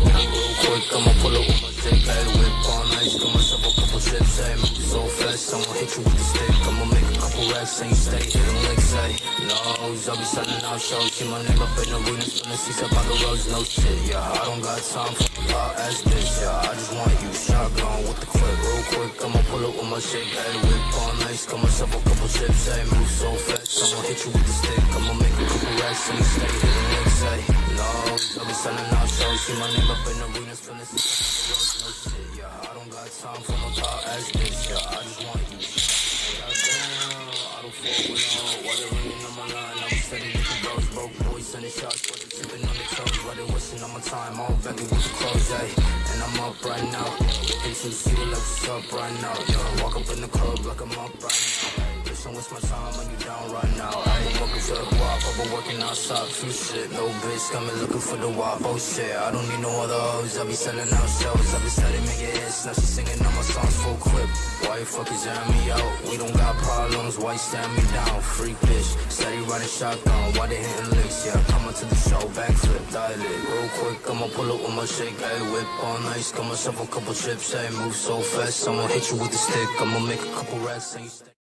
Real quick, I'ma pull up with my stick, hey, whip all nice, got myself a couple chips, hey, move so fast, I'ma hit you with the stick, I'ma make a couple racks, ain't stay hitting licks, hey, lows, I'll be selling out shows, see my name up in arenas, from the seats up on the roads, no shit, yeah, I don't got time for a lot as this, yeah, I just want you shotgun with the clip, real quick, I'ma pull up with my stick, hey, whip all nice, got myself a couple chips, hey, move so fast, I'ma hit you with the stick, I'ma make a couple racks, ain't stay hitting licks, hey, lows, I'll be selling out shows, see my name up in arenas, from the seats up on the roads, no shit, yeah, I don't got time for no car as this, yeah, I just want you. Goddamn, I don't fuck with all. While they're ringing on my line, I'm steady with the bros, broke boys sending shots, while they're tipping on the toes, while they're wasting on my time, all begging with the clothes, ayy, and I'm up right now. Bitches see the looks up right now, yeah, walk up in the club like I'm up right now. Don't waste my time when you down right now. I've been working for the guap, I've been working outside, few shit. No bitch coming looking for the wop, oh shit. I don't need no other hoes, I be selling out shows. I be selling making hits, now she singing all my songs full clip. Why you fucking jam me out? We don't got problems, why you stand me down? Freak bitch, steady riding shotgun, why they hitting licks? Yeah, coming to the show, backflip, dial it. Real quick, I'ma pull up with my shake, ayy, whip all nice, got myself a couple chips, ayy, move so fast, I'ma hit you with the stick, I'ma make a couple racks, and you stay.